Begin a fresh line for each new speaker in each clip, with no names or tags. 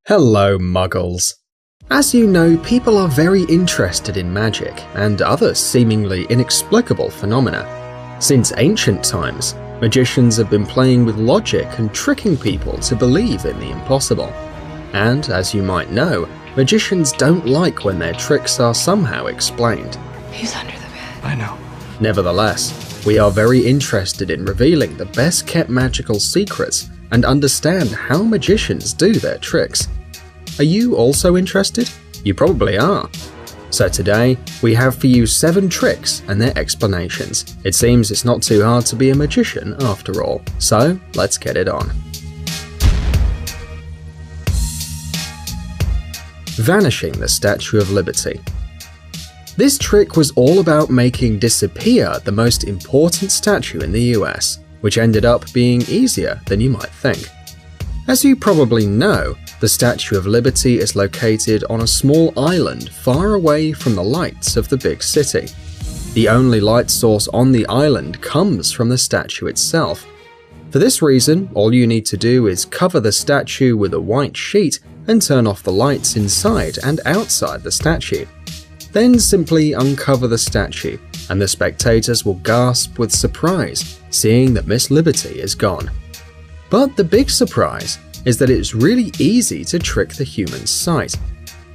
Hello, Muggles. As you know, people are very interested in magic and other seemingly inexplicable phenomena. Since ancient times, magicians have been playing with logic and tricking people to believe in the impossible. And, as you might know, magicians don't like when their tricks are somehow explained.
He's under the bed.
I know.
Nevertheless, we are very interested in revealing the best-kept magical secrets and understand how magicians do their tricks. Are you also interested? You probably are. So today, we have for you 7 tricks and their explanations. It seems it's not too hard to be a magician after all. So, let's get it on. Vanishing the Statue of Liberty. This trick was all about making disappear the most important statue in the US, which ended up being easier than you might think. As you probably know, the Statue of Liberty is located on a small island far away from the lights of the big city. The only light source on the island comes from the statue itself. For this reason, all you need to do is cover the statue with a white sheet and turn off the lights inside and outside the statue. Then simply uncover the statue, and the spectators will gasp with surprise, seeing that Miss Liberty is gone. But the big surprise is that it's really easy to trick the human sight.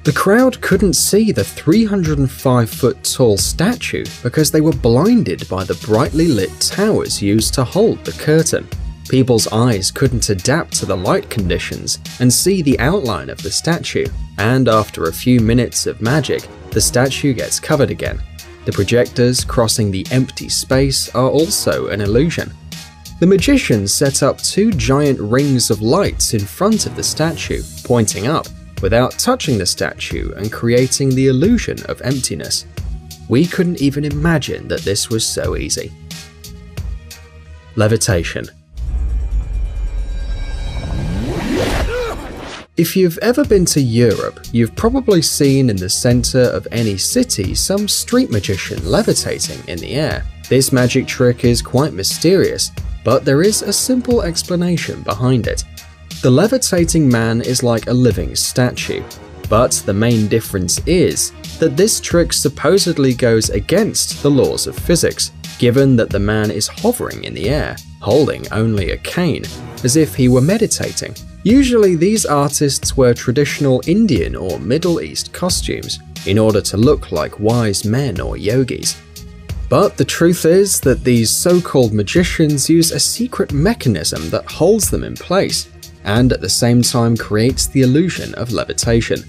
The crowd couldn't see the 305-foot tall statue because they were blinded by the brightly lit towers used to hold the curtain. People's eyes couldn't adapt to the light conditions and see the outline of the statue, and after a few minutes of magic, the statue gets covered again. The projectors crossing the empty space are also an illusion. The magician set up 2 giant rings of lights in front of the statue, pointing up, without touching the statue and creating the illusion of emptiness. We couldn't even imagine that this was so easy. Levitation. If you've ever been to Europe, you've probably seen in the center of any city some street magician levitating in the air. This magic trick is quite mysterious, but there is a simple explanation behind it. The levitating man is like a living statue, but the main difference is that this trick supposedly goes against the laws of physics, given that the man is hovering in the air, holding only a cane, as if he were meditating. Usually these artists wear traditional Indian or Middle East costumes in order to look like wise men or yogis. But the truth is that these so-called magicians use a secret mechanism that holds them in place, and at the same time creates the illusion of levitation.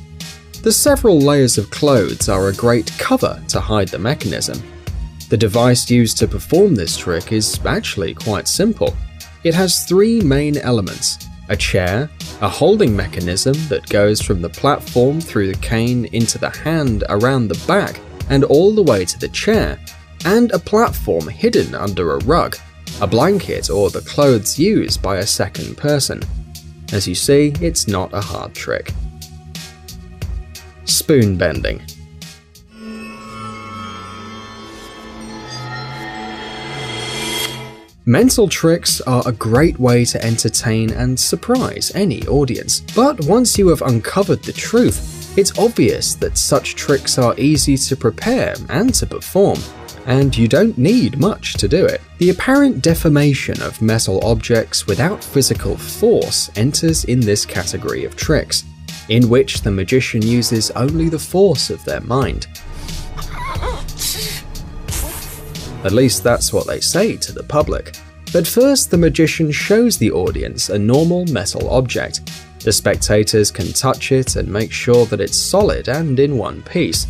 The several layers of clothes are a great cover to hide the mechanism. The device used to perform this trick is actually quite simple. It has 3 main elements: a chair, a holding mechanism that goes from the platform through the cane into the hand around the back and all the way to the chair, and a platform hidden under a rug, a blanket, or the clothes used by a second person. As you see, it's not a hard trick. Spoon bending. Mental tricks are a great way to entertain and surprise any audience, but once you have uncovered the truth, it's obvious that such tricks are easy to prepare and to perform, and you don't need much to do it. The apparent deformation of metal objects without physical force enters in this category of tricks, in which the magician uses only the force of their mind. At least that's what they say to the public. But first, the magician shows the audience a normal metal object. The spectators can touch it and make sure that it's solid and in one piece.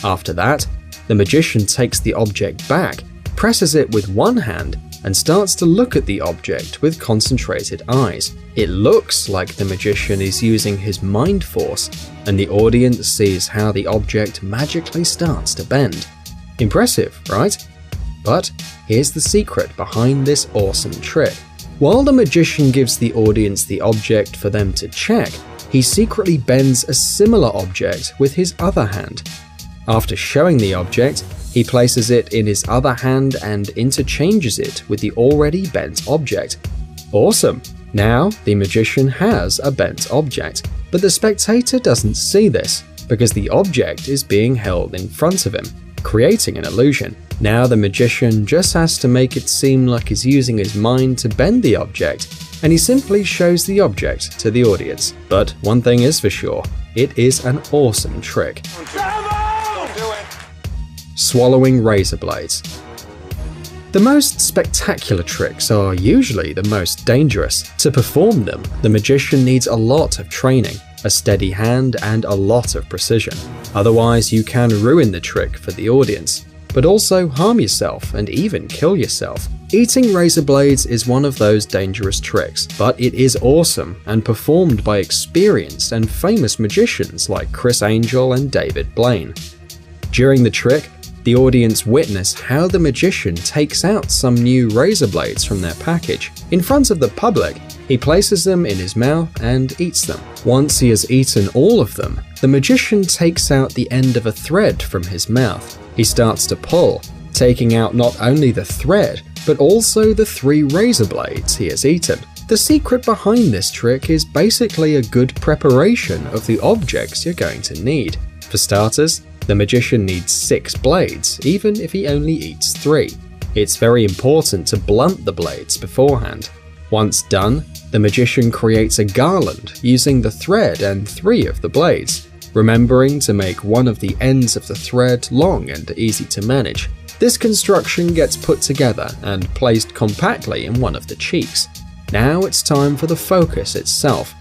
After that, the magician takes the object back, presses it with one hand, and starts to look at the object with concentrated eyes. It looks like the magician is using his mind force, and the audience sees how the object magically starts to bend. Impressive, right? But here's the secret behind this awesome trick. While the magician gives the audience the object for them to check, he secretly bends a similar object with his other hand. After showing the object, he places it in his other hand and interchanges it with the already bent object. Awesome! Now the magician has a bent object. But the spectator doesn't see this, because the object is being held in front of him, creating an illusion. Now the magician just has to make it seem like he's using his mind to bend the object, and he simply shows the object to the audience. But one thing is for sure, it is an awesome trick. Swallowing razor blades. The most spectacular tricks are usually the most dangerous. To perform them, the magician needs a lot of training, a steady hand, and a lot of precision. Otherwise, you can ruin the trick for the audience, but also harm yourself and even kill yourself. Eating razor blades is one of those dangerous tricks, but it is awesome and performed by experienced and famous magicians like Criss Angel and David Blaine. During the trick, the audience witness how the magician takes out some new razor blades from their package. In front of the public, he places them in his mouth and eats them. Once he has eaten all of them, the magician takes out the end of a thread from his mouth. He starts to pull, taking out not only the thread, but also the 3 razor blades he has eaten. The secret behind this trick is basically a good preparation of the objects you're going to need. For starters, the magician needs 6 blades, even if he only eats 3. It's very important to blunt the blades beforehand. Once done, the magician creates a garland using the thread and 3 of the blades, remembering to make one of the ends of the thread long and easy to manage. This construction gets put together and placed compactly in one of the cheeks. Now it's time for the focus itself.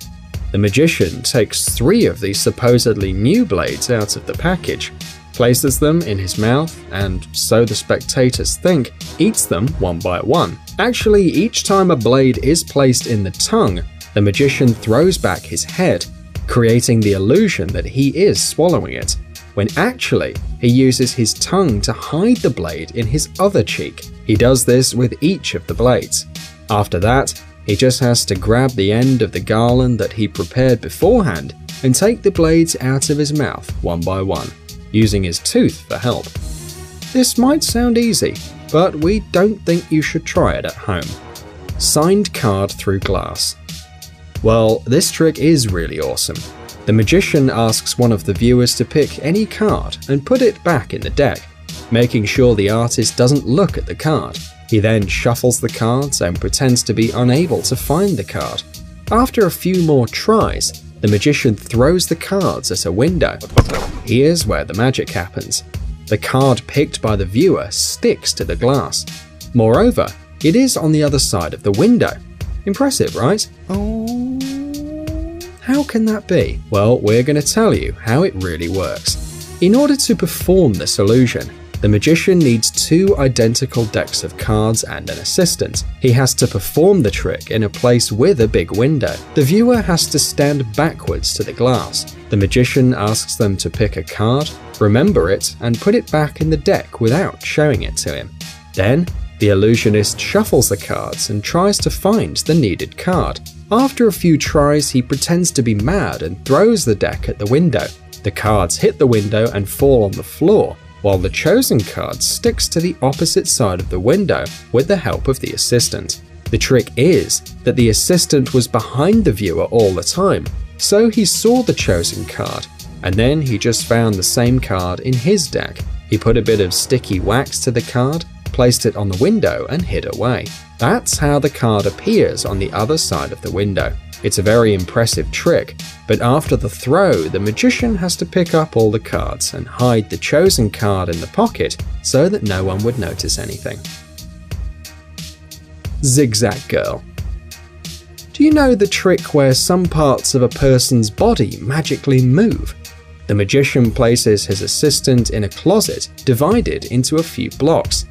The magician takes 3 of these supposedly new blades out of the package, places them in his mouth, and, so the spectators think, eats them one by one. Actually, each time a blade is placed in the tongue, the magician throws back his head, creating the illusion that he is swallowing it, when actually he uses his tongue to hide the blade in his other cheek. He does this with each of the blades. After that, he just has to grab the end of the garland that he prepared beforehand and take the blades out of his mouth one by one, using his tooth for help. This might sound easy, but we don't think you should try it at home. Signed card through glass. Well, this trick is really awesome. The magician asks one of the viewers to pick any card and put it back in the deck, making sure the artist doesn't look at the card. He then shuffles the cards and pretends to be unable to find the card. After a few more tries, the magician throws the cards at a window. Here's where the magic happens. The card picked by the viewer sticks to the glass. Moreover, it is on the other side of the window. Impressive, right? Oh, how can that be? Well, we're going to tell you how it really works. In order to perform this illusion, the magician needs 2 identical decks of cards and an assistant. He has to perform the trick in a place with a big window. The viewer has to stand backwards to the glass. The magician asks them to pick a card, remember it, and put it back in the deck without showing it to him. Then, the illusionist shuffles the cards and tries to find the needed card. After a few tries, he pretends to be mad and throws the deck at the window. The cards hit the window and fall on the floor, while the chosen card sticks to the opposite side of the window with the help of the assistant. The trick is that the assistant was behind the viewer all the time, so he saw the chosen card, and then he just found the same card in his deck. He put a bit of sticky wax to the card, placed it on the window, and hid away. That's how the card appears on the other side of the window. It's a very impressive trick, but after the throw, the magician has to pick up all the cards and hide the chosen card in the pocket so that no one would notice anything. Zigzag Girl. Do you know the trick where some parts of a person's body magically move? The magician places his assistant in a closet divided into a few blocks.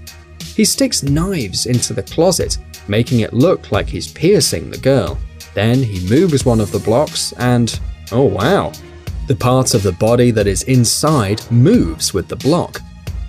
He sticks knives into the closet, making it look like he's piercing the girl. Then he moves one of the blocks and, oh wow, the part of the body that is inside moves with the block.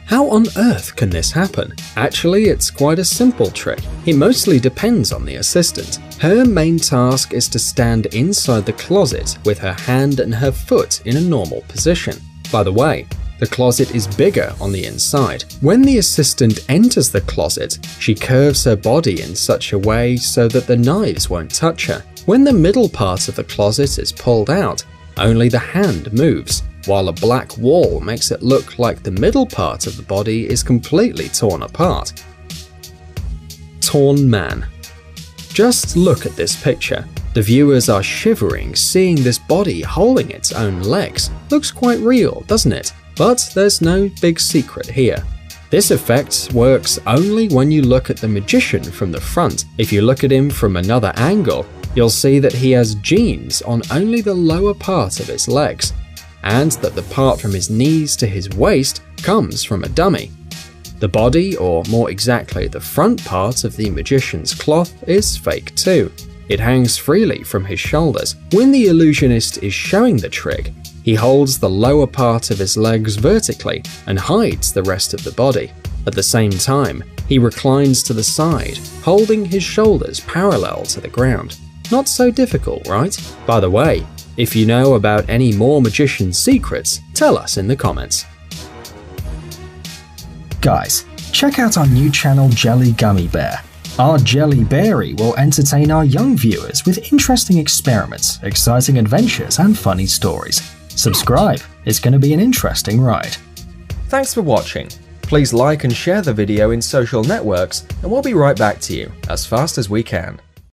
How on earth can this happen? Actually, it's quite a simple trick. It mostly depends on the assistant. Her main task is to stand inside the closet with her hand and her foot in a normal position. By the way, the closet is bigger on the inside. When the assistant enters the closet, she curves her body in such a way so that the knives won't touch her. When the middle part of the closet is pulled out, only the hand moves, while a black wall makes it look like the middle part of the body is completely torn apart. Torn man. Just look at this picture. The viewers are shivering seeing this body holding its own legs. Looks quite real, doesn't it? But there's no big secret here. This effect works only when you look at the magician from the front. If you look at him from another angle, you'll see that he has jeans on only the lower part of his legs, and that the part from his knees to his waist comes from a dummy. The body, or more exactly the front part of the magician's cloth, is fake too. It hangs freely from his shoulders. When the illusionist is showing the trick, he holds the lower part of his legs vertically and hides the rest of the body. At the same time, he reclines to the side, holding his shoulders parallel to the ground. Not so difficult, right? By the way, if you know about any more magician secrets, tell us in the comments.
Guys, check out our new channel Jelly Gummy Bear. Our Jelly Berry will entertain our young viewers with interesting experiments, exciting adventures, and funny stories. Subscribe, it's going to be an interesting ride.
Thanks for watching. Please like and share the video in social networks, and we'll be right back to you as fast as we can.